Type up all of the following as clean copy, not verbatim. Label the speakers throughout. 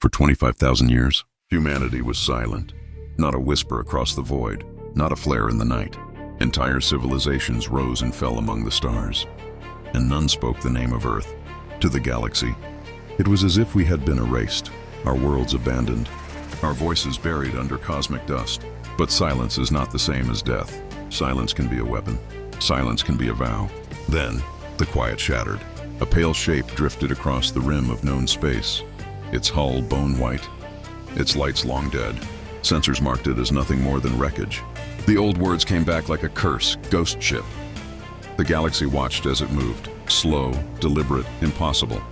Speaker 1: For 25,000 years, humanity was silent. Not a whisper across the void, not a flare in the night. Entire civilizations rose and fell among the stars, and none spoke the name of Earth. To the galaxy, it was as if we had been erased, our worlds abandoned, our voices buried under cosmic dust. But silence is not the same as death. Silence can be a weapon. Silence can be a vow. Then, the quiet shattered. A pale shape drifted across the rim of known space, its hull bone white, its lights long dead. Sensors marked it as nothing more than wreckage. The old words came back like a curse, ghost ship. The galaxy watched as it moved, slow, deliberate, impossible.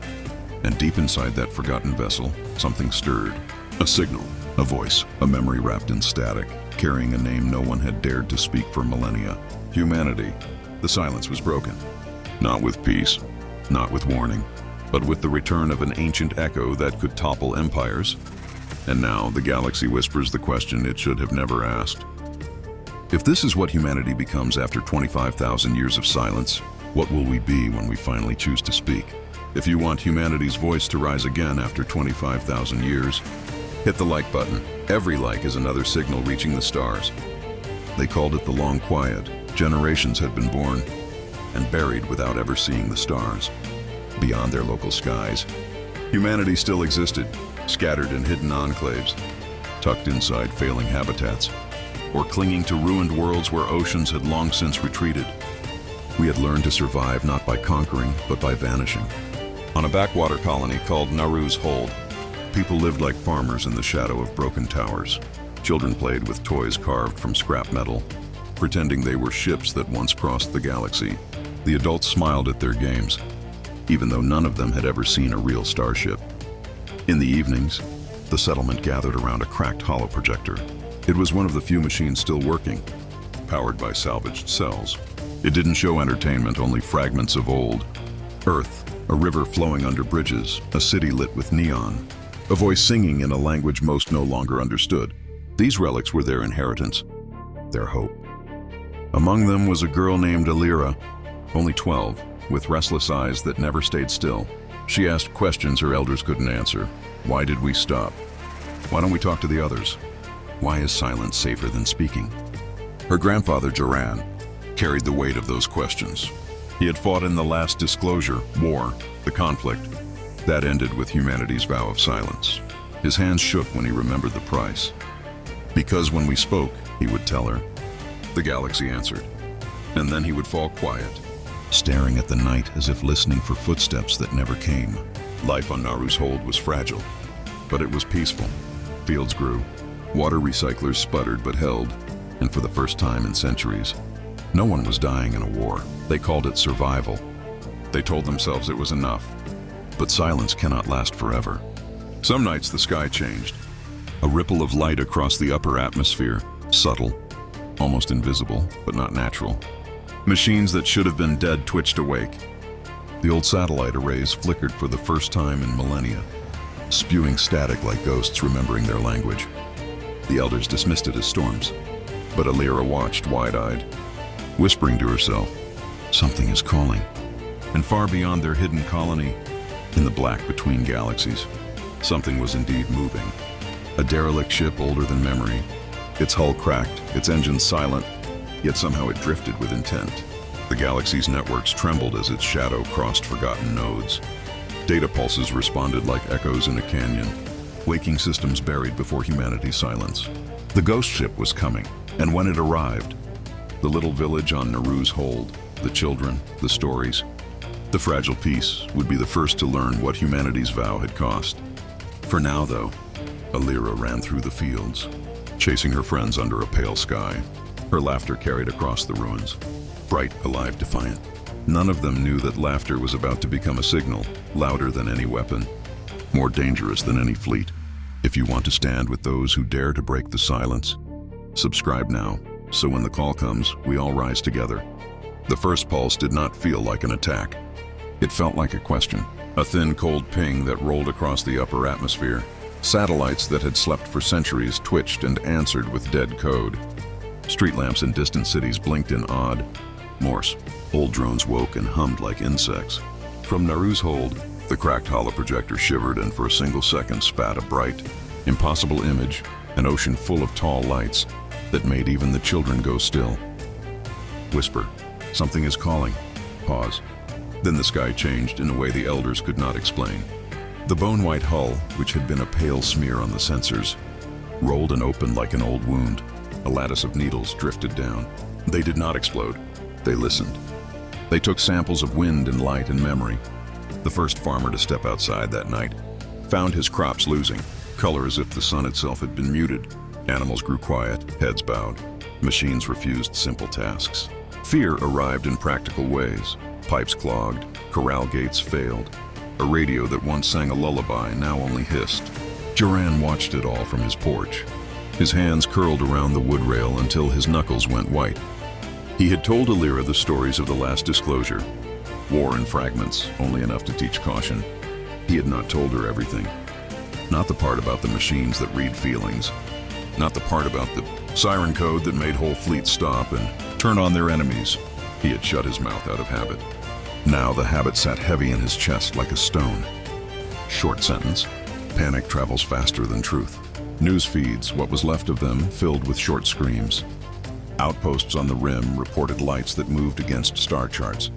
Speaker 1: And deep inside that forgotten vessel, something stirred. A signal, a voice, a memory wrapped in static, carrying a name no one had dared to speak for millennia. Humanity. The silence was broken. Not with peace, not with warning, but with the return of an ancient echo that could topple empires. And now the galaxy whispers the question it should have never asked. If this is what humanity becomes after 25,000 years of silence, what will we be when we finally choose to speak? If you want humanity's voice to rise again after 25,000 years, hit the like button. Every like is another signal reaching the stars. They called it the long quiet. Generations had been born and buried without ever seeing the stars. Beyond their local skies, humanity still existed, scattered in hidden enclaves, tucked inside failing habitats, or clinging to ruined worlds where oceans had long since retreated. We had learned to survive not by conquering, but by vanishing. On a backwater colony called Naru's Hold, people lived like farmers in the shadow of broken towers. Children played with toys carved from scrap metal, pretending they were ships that once crossed the galaxy. The adults smiled at their games, even though none of them had ever seen a real starship. In the evenings, the settlement gathered around a cracked holo projector. It was one of the few machines still working, powered by salvaged cells. It didn't show entertainment, only fragments of old Earth, a river flowing under bridges, a city lit with neon, a voice singing in a language most no longer understood. These relics were their inheritance, their hope. Among them was a girl named Alira, only 12, with restless eyes that never stayed still. She asked questions her elders couldn't answer. Why did we stop? Why don't we talk to the others? Why is silence safer than speaking? Her grandfather, Joran, carried the weight of those questions. He had fought in the last disclosure, war, the conflict, that ended with humanity's vow of silence. His hands shook when he remembered the price. Because when we spoke, he would tell her. The galaxy answered. And then he would fall quiet, staring at the night as if listening for footsteps that never came. Life on Naru's Hold was fragile, but it was peaceful. Fields grew, water recyclers sputtered but held, and for the first time in centuries, no one was dying in a war. They called it survival. They told themselves it was enough. But silence cannot last forever. Some nights the sky changed. A ripple of light across the upper atmosphere, subtle, almost invisible, but not natural. Machines that should have been dead twitched awake. The old satellite arrays flickered for the first time in millennia, spewing static like ghosts remembering their language. The elders dismissed it as storms, but Alira watched wide-eyed, whispering to herself, something is calling. And far beyond their hidden colony, in the black between galaxies, something was indeed moving. A derelict ship older than memory, its hull cracked, its engines silent, yet somehow it drifted with intent. The galaxy's networks trembled as its shadow crossed forgotten nodes. Data pulses responded like echoes in a canyon, waking systems buried before humanity's silence. The ghost ship was coming, and when it arrived, the little village on Naru's Hold, the children, the stories, the fragile peace would be the first to learn what humanity's vow had cost. For now, though, Alira ran through the fields, chasing her friends under a pale sky. Her laughter carried across the ruins, bright, alive, defiant. None of them knew that laughter was about to become a signal, louder than any weapon, more dangerous than any fleet. If you want to stand with those who dare to break the silence, subscribe now, so when the call comes, we all rise together. The first pulse did not feel like an attack. It felt like a question, a thin, cold ping that rolled across the upper atmosphere. Satellites that had slept for centuries twitched and answered with dead code. Street lamps in distant cities blinked in odd Morse. Old drones woke and hummed like insects. From Naru's Hold, The cracked holoprojector shivered and for a single second spat a bright, impossible image, an ocean full of tall lights that made even the children go still. Whisper, something is calling. Pause. Then the sky changed in a way the elders could not explain. The bone-white hull, which had been a pale smear on the sensors, rolled and opened like an old wound. A lattice of needles drifted down. They did not explode. They listened. They took samples of wind and light and memory. The first farmer to step outside that night found his crops losing color as if the sun itself had been muted. Animals grew quiet, heads bowed. Machines refused simple tasks. Fear arrived in practical ways. Pipes clogged, corral gates failed. A radio that once sang a lullaby now only hissed. Joran watched it all from his porch. His hands curled around the wood rail until his knuckles went white. He had told Alira the stories of the last disclosure. War in fragments, only enough to teach caution. He had not told her everything. Not the part about the machines that read feelings. Not the part about the siren code that made whole fleets stop and turn on their enemies. He had shut his mouth out of habit. Now the habit sat heavy in his chest like a stone. Short sentence. Panic travels faster than truth. News feeds, what was left of them, filled with short screams. Outposts on the rim reported lights that moved against star charts.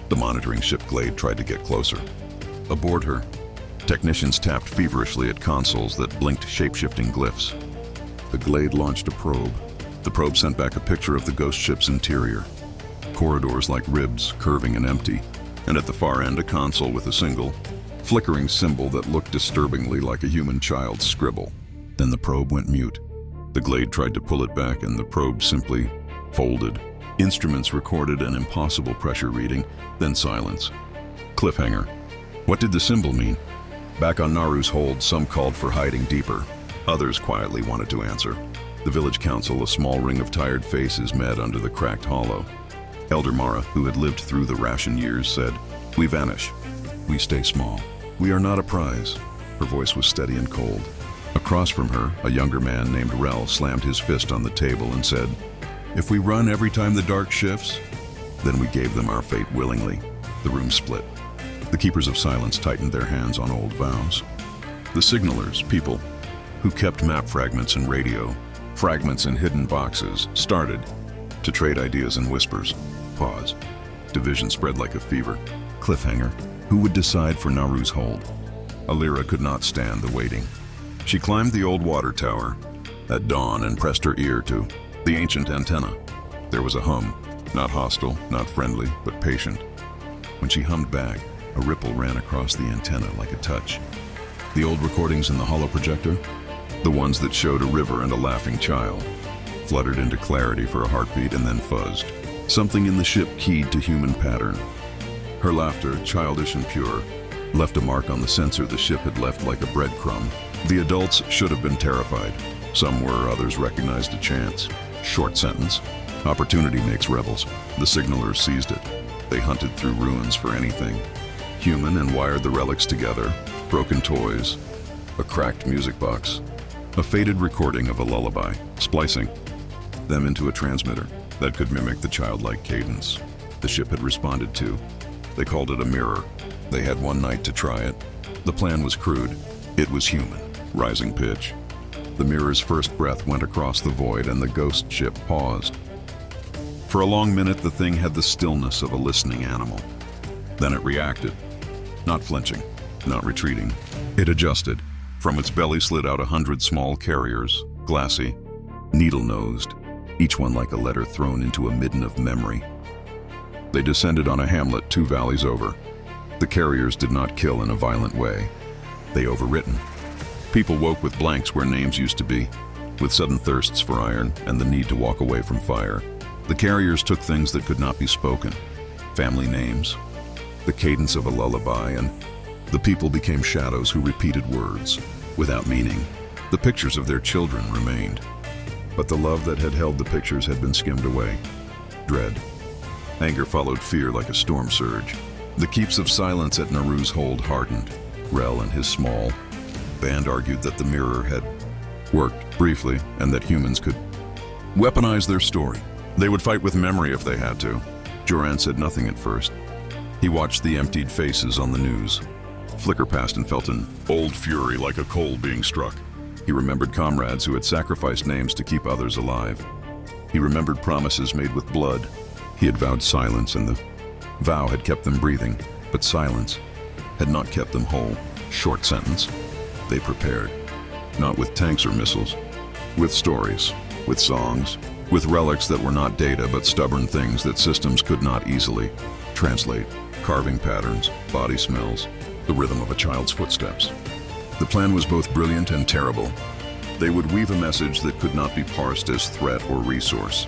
Speaker 1: The monitoring ship Glade tried to get closer. Aboard her, technicians tapped feverishly at consoles that blinked shape-shifting glyphs. The Glade launched a probe. The probe sent back a picture of the ghost ship's interior. Corridors like ribs, curving and empty, and at the far end a console with a single, flickering symbol that looked disturbingly like a human child's scribble. Then the probe went mute. The Glade tried to pull it back and the probe simply folded. Instruments recorded an impossible pressure reading, then silence. Cliffhanger. What did the symbol mean? Back on Naru's hold, some called for hiding deeper. Others quietly wanted to answer. The village council, a small ring of tired faces, met under the cracked hollow. Elder Mara, who had lived through the ration years, said, "We vanish. We stay small. We are not a prize." Her voice was steady and cold. Across from her, a younger man named Rel slammed his fist on the table and said, "If we run every time the dark shifts, then we gave them our fate willingly." The room split. The keepers of silence tightened their hands on old vows. The signalers, people who kept map fragments and radio, fragments in hidden boxes, started to trade ideas in whispers. Pause. Division spread like a fever. Cliffhanger. Who would decide for Naru's hold? Alira could not stand the waiting. She climbed the old water tower at dawn and pressed her ear to the ancient antenna. There was a hum, not hostile, not friendly, but patient. When she hummed back, a ripple ran across the antenna like a touch. The old recordings in the holoprojector, the ones that showed a river and a laughing child, fluttered into clarity for a heartbeat and then fuzzed. Something in the ship keyed to human pattern. Her laughter, childish and pure, left a mark on the sensor the ship had left like a breadcrumb. The adults should have been terrified. Some were, others recognized a chance. Short sentence. Opportunity makes rebels. The signalers seized it. They hunted through ruins for anything human and wired the relics together. Broken toys, a cracked music box, a faded recording of a lullaby, splicing them into a transmitter that could mimic the childlike cadence the ship had responded to. They called it a mirror. They had one night to try it. The plan was crude. It was human. Rising pitch. The mirror's first breath went across the void and the ghost ship paused. For a long minute, the thing had the stillness of a listening animal. Then it reacted. Not flinching, not retreating. It adjusted. From its belly slid out 100 small carriers, glassy, needle-nosed, each one like a letter thrown into a midden of memory. They descended on a hamlet 2 valleys over. The carriers did not kill in a violent way. They overwritten. People woke with blanks where names used to be, with sudden thirsts for iron and the need to walk away from fire. The carriers took things that could not be spoken, family names, the cadence of a lullaby, and the people became shadows who repeated words without meaning. The pictures of their children remained, but the love that had held the pictures had been skimmed away. Dread. Anger followed fear like a storm surge. The keeps of silence at Naru's hold hardened. Rel and his small band argued that the mirror had worked briefly and that humans could weaponize their story. They would fight with memory if they had to. Joran said nothing at first. He watched the emptied faces on the news. flicker past and felt an old fury like a coal being struck. He remembered comrades who had sacrificed names to keep others alive. He remembered promises made with blood. He had vowed silence, and the vow had kept them breathing, but silence had not kept them whole. Short sentence. They prepared. Not with tanks or missiles. With stories. With songs. With relics that were not data but stubborn things that systems could not easily translate. Carving patterns, body smells, the rhythm of a child's footsteps. The plan was both brilliant and terrible. They would weave a message that could not be parsed as threat or resource.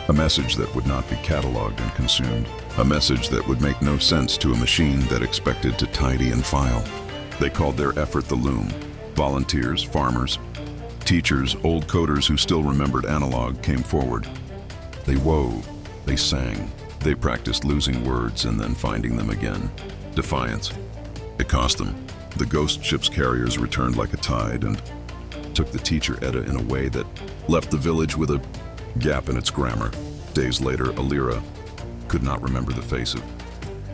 Speaker 1: A message that would not be cataloged and consumed. A message that would make no sense to a machine that expected to tidy and file. They called their effort the loom. Volunteers, farmers, teachers, old coders who still remembered analog came forward. They wove, they sang, they practiced losing words and then finding them again. Defiance. It cost them. The ghost ship's carriers returned like a tide and took the teacher Edda in a way that left the village with a gap in its grammar. Days later, Alira could not remember the face of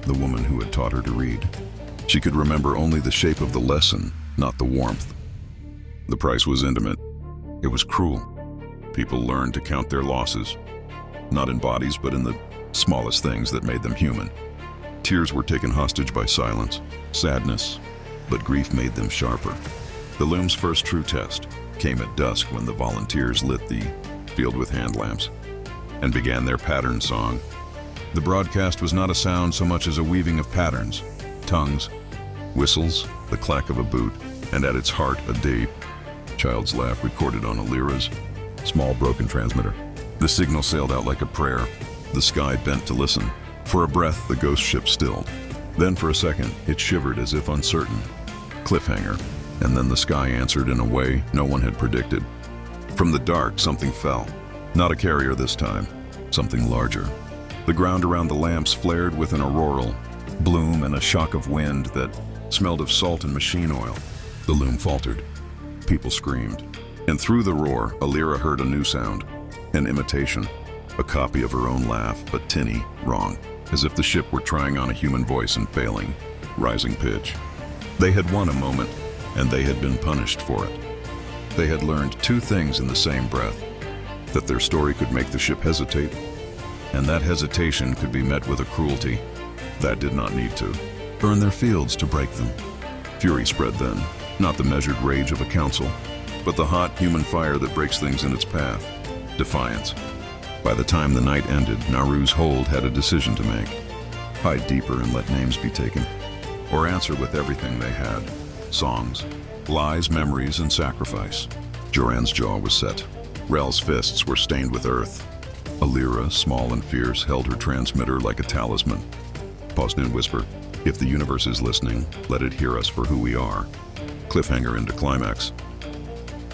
Speaker 1: the woman who had taught her to read. She could remember only the shape of the lesson, not the warmth. The price was intimate. It was cruel. People learned to count their losses, not in bodies, but in the smallest things that made them human. Tears were taken hostage by silence, sadness, but grief made them sharper. The loom's first true test came at dusk when the volunteers lit the field with hand lamps and began their pattern song. The broadcast was not a sound so much as a weaving of patterns, tongues, whistles, the clack of a boot, and at its heart a deep child's laugh recorded on Alira's small broken transmitter. The signal sailed out like a prayer. The sky bent to listen. For a breath, the ghost ship stilled. Then for a second, it shivered as if uncertain. Cliffhanger. And then the sky answered in a way no one had predicted. From the dark, something fell. Not a carrier this time. Something larger. The ground around the lamps flared with an auroral bloom and a shock of wind that smelled of salt and machine oil. The loom faltered. People screamed. And through the roar, Alira heard a new sound. An imitation. A copy of her own laugh, but tinny, wrong. As if the ship were trying on a human voice and failing. Rising pitch. They had won a moment, and they had been punished for it. They had learned two things in the same breath. That their story could make the ship hesitate, and that hesitation could be met with a cruelty that did not need to. Burn their fields to break them. Fury spread then, not the measured rage of a council, but the hot human fire that breaks things in its path. Defiance. By the time the night ended, Naru's hold had a decision to make. Hide deeper and let names be taken, or answer with everything they had. Songs, lies, memories, and sacrifice. Joran's jaw was set. Rel's fists were stained with earth. Alira, small and fierce, held her transmitter like a talisman. Paused in whisper, "If the universe is listening, let it hear us for who we are." Cliffhanger into climax.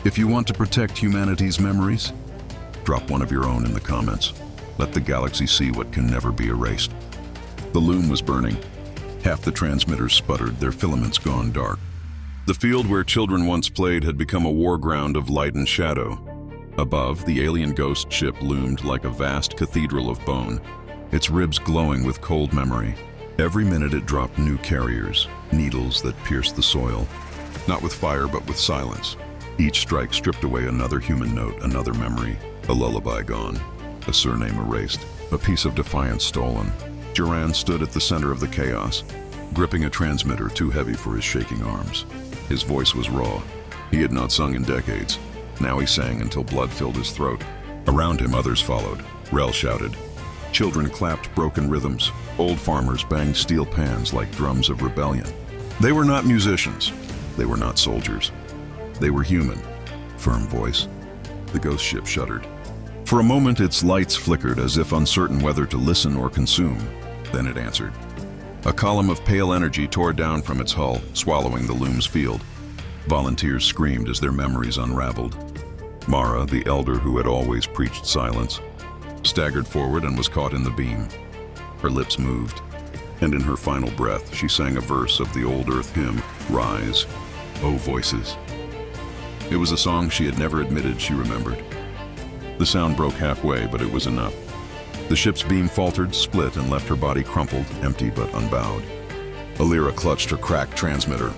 Speaker 1: If you want to protect humanity's memories, drop one of your own in the comments. Let the galaxy see what can never be erased. The loom was burning. Half the transmitters sputtered, their filaments gone dark. The field where children once played had become a war ground of light and shadow. Above, the alien ghost ship loomed like a vast cathedral of bone, its ribs glowing with cold memory. Every minute it dropped new carriers, needles that pierced the soil, not with fire but with silence. Each strike stripped away another human note, another memory, a lullaby gone, a surname erased, a piece of defiance stolen. Joran stood at the center of the chaos, gripping a transmitter too heavy for his shaking arms. His voice was raw. He had not sung in decades. Now he sang until blood filled his throat. Around him, others followed. Rel shouted. Children clapped broken rhythms. Old farmers banged steel pans like drums of rebellion. They were not musicians. They were not soldiers. They were human. Firm voice. The ghost ship shuddered. For a moment, its lights flickered as if uncertain whether to listen or consume. Then it answered. A column of pale energy tore down from its hull, swallowing the loom's field. Volunteers screamed as their memories unraveled. Mara, the elder who had always preached silence, staggered forward and was caught in the beam. Her lips moved, and in her final breath she sang a verse of the old earth hymn, Rise, O Voices. It was a song she had never admitted she remembered. The sound broke halfway, but it was enough. The ship's beam faltered, split, and left her body crumpled, empty but unbowed. Alira clutched her cracked transmitter,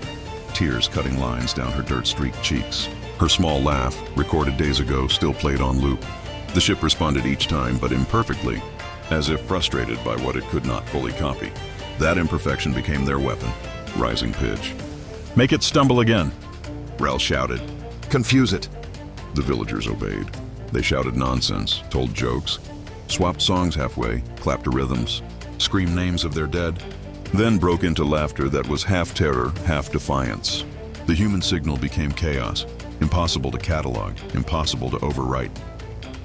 Speaker 1: tears cutting lines down her dirt-streaked cheeks. Her small laugh, recorded days ago, still played on loop. The ship responded each time, but imperfectly, as if frustrated by what it could not fully copy. That imperfection became their weapon, rising pitch. "Make it stumble again," Rel shouted. "Confuse it." The villagers obeyed. They shouted nonsense, told jokes, swapped songs halfway, clapped to rhythms, screamed names of their dead, then broke into laughter that was half terror, half defiance. The human signal became chaos, impossible to catalog, impossible to overwrite.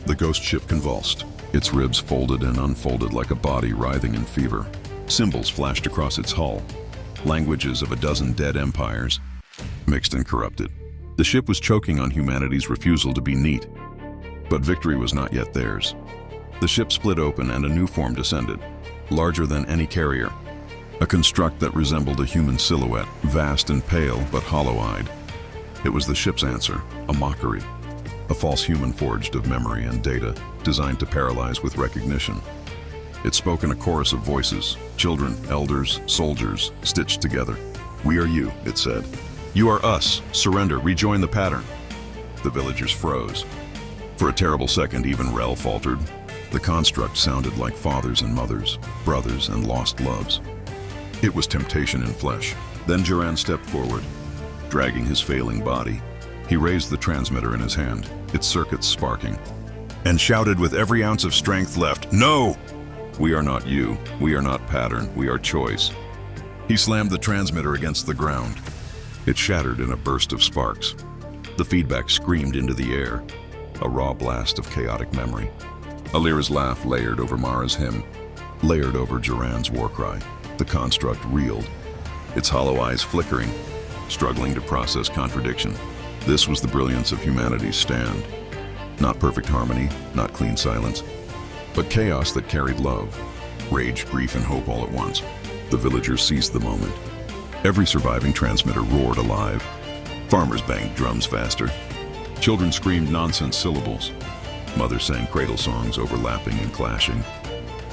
Speaker 1: The ghost ship convulsed, its ribs folded and unfolded like a body writhing in fever. Symbols flashed across its hull, languages of a dozen dead empires, mixed and corrupted. The ship was choking on humanity's refusal to be neat, but victory was not yet theirs. The ship split open and a new form descended, larger than any carrier, a construct that resembled a human silhouette, vast and pale but hollow-eyed. It was the ship's answer, a mockery, a false human forged of memory and data, designed to paralyze with recognition. It spoke in a chorus of voices, children, elders, soldiers, stitched together. "We are you," it said. "You are us. Surrender, rejoin the pattern." The villagers froze. For a terrible second, even Rel faltered. The construct sounded like fathers and mothers, brothers and lost loves. It was temptation in flesh. Then Duran stepped forward, dragging his failing body. He raised the transmitter in his hand, its circuits sparking, and shouted with every ounce of strength left, "No! We are not you. We are not pattern. We are choice." He slammed the transmitter against the ground. It shattered in a burst of sparks. The feedback screamed into the air, a raw blast of chaotic memory. Alira's laugh layered over Mara's hymn, layered over Duran's war cry. The construct reeled, its hollow eyes flickering, struggling to process contradiction. This was the brilliance of humanity's stand. Not perfect harmony, not clean silence, but chaos that carried love, rage, grief, and hope all at once. The villagers seized the moment. Every surviving transmitter roared alive. Farmers banged drums faster. Children screamed nonsense syllables. Mothers sang cradle songs overlapping and clashing.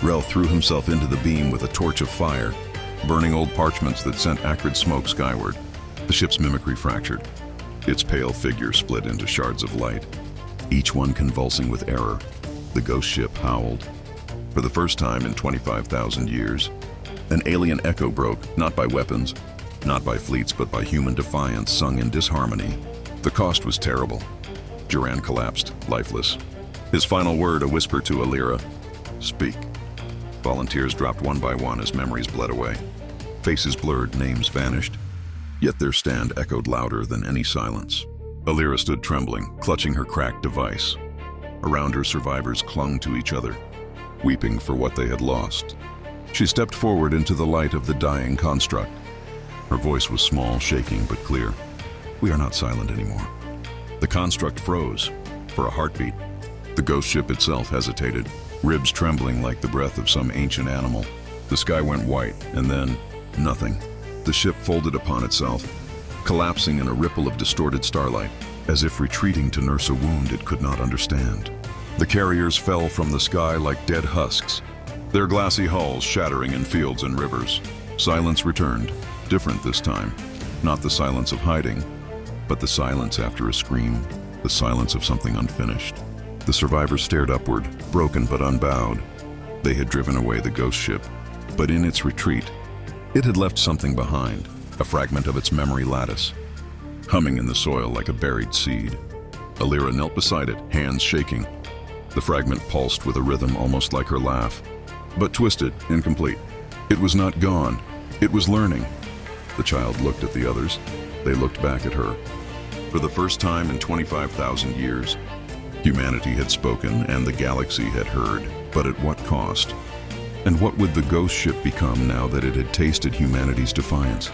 Speaker 1: Rel threw himself into the beam with a torch of fire, burning old parchments that sent acrid smoke skyward. The ship's mimicry fractured. Its pale figure split into shards of light, each one convulsing with error. The ghost ship howled. For the first time in 25,000 years, an alien echo broke, not by weapons, not by fleets, but by human defiance sung in disharmony. The cost was terrible. Duran collapsed, lifeless. His final word, a whisper to Alira, "Speak." Volunteers dropped one by one as memories bled away. Faces blurred, names vanished. Yet their stand echoed louder than any silence. Alira stood trembling, clutching her cracked device. Around her, survivors clung to each other, weeping for what they had lost. She stepped forward into the light of the dying construct. Her voice was small, shaking, but clear. "We are not silent anymore." The construct froze. For a heartbeat, the ghost ship itself hesitated, ribs trembling like the breath of some ancient animal. The sky went white, and then nothing. The ship folded upon itself, collapsing in a ripple of distorted starlight, as if retreating to nurse a wound it could not understand. The carriers fell from the sky like dead husks, their glassy hulls shattering in fields and rivers. Silence returned, different this time. Not the silence of hiding, but the silence after a scream, the silence of something unfinished. The survivors stared upward, broken but unbowed. They had driven away the ghost ship, but in its retreat, it had left something behind, a fragment of its memory lattice, humming in the soil like a buried seed. Alira knelt beside it, hands shaking. The fragment pulsed with a rhythm almost like her laugh, but twisted, incomplete. It was not gone, it was learning. The child looked at the others. They looked back at her. For the first time in 25,000 years, humanity had spoken and the galaxy had heard, but at what cost? And what would the ghost ship become now that it had tasted humanity's defiance?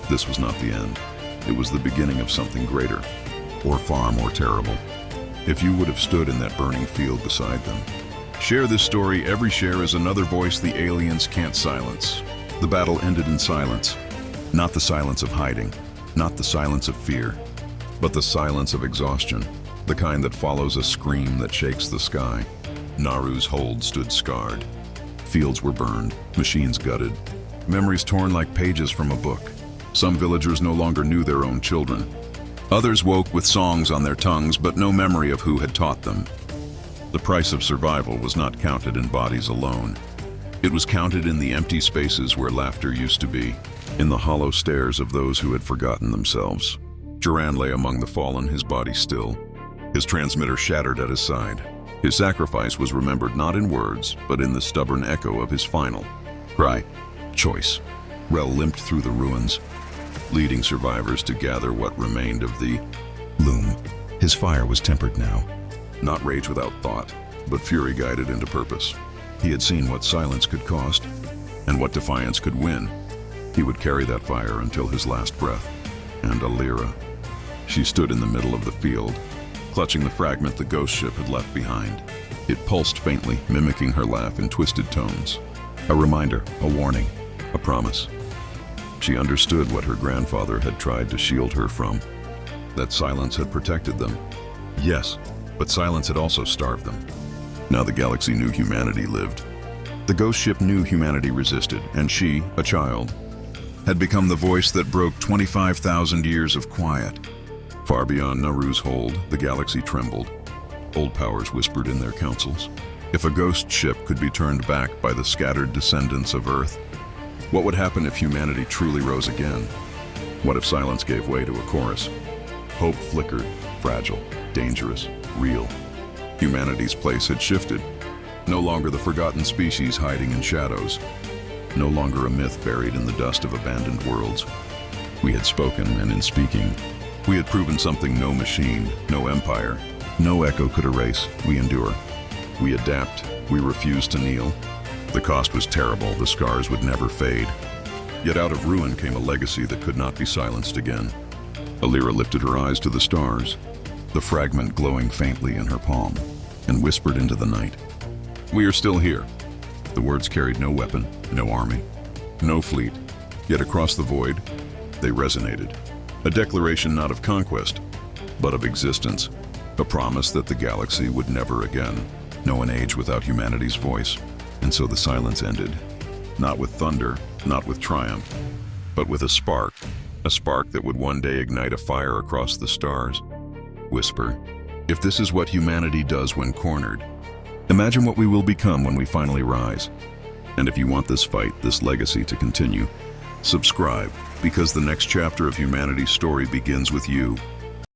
Speaker 1: This was not the end. It was the beginning of something greater, or far more terrible. If you would have stood in that burning field beside them. Share this story. Every share is another voice the aliens can't silence. The battle ended in silence. Not the silence of hiding, not the silence of fear, but the silence of exhaustion, the kind that follows a scream that shakes the sky. Naru's hold stood scarred. Fields were burned, machines gutted, memories torn like pages from a book. Some villagers no longer knew their own children. Others woke with songs on their tongues, but no memory of who had taught them. The price of survival was not counted in bodies alone. It was counted in the empty spaces where laughter used to be, in the hollow stares of those who had forgotten themselves. Duran lay among the fallen, his body still, his transmitter shattered at his side. His sacrifice was remembered not in words, but in the stubborn echo of his final cry, choice. Rel limped through the ruins, leading survivors to gather what remained of the loom. His fire was tempered now, not rage without thought, but fury guided into purpose. He had seen what silence could cost, and what defiance could win. He would carry that fire until his last breath. And Alira. She stood in the middle of the field, clutching the fragment the ghost ship had left behind. It pulsed faintly, mimicking her laugh in twisted tones. A reminder, a warning, a promise. She understood what her grandfather had tried to shield her from, that silence had protected them. Yes, but silence had also starved them. Now the galaxy knew humanity lived. The ghost ship knew humanity resisted, and she, a child, had become the voice that broke 25,000 years of quiet. Far beyond Naru's hold, the galaxy trembled. Old powers whispered in their councils. If a ghost ship could be turned back by the scattered descendants of Earth, what would happen if humanity truly rose again? What if silence gave way to a chorus? Hope flickered, fragile, dangerous, real. Humanity's place had shifted. No longer the forgotten species hiding in shadows. No longer a myth buried in the dust of abandoned worlds. We had spoken, and in speaking, we had proven something no machine, no empire, no echo could erase. We endure. We adapt. We refuse to kneel. The cost was terrible. The scars would never fade. Yet out of ruin came a legacy that could not be silenced again. Alira lifted her eyes to the stars, the fragment glowing faintly in her palm, and whispered into the night. We are still here. The words carried no weapon, no army, no fleet, yet across the void, they resonated. A declaration not of conquest, but of existence. A promise that the galaxy would never again know an age without humanity's voice. And so the silence ended. Not with thunder, not with triumph, but with a spark that would one day ignite a fire across the stars. Whisper, if this is what humanity does when cornered, imagine what we will become when we finally rise. And if you want this fight, this legacy to continue, subscribe, because the next chapter of humanity's story begins with you.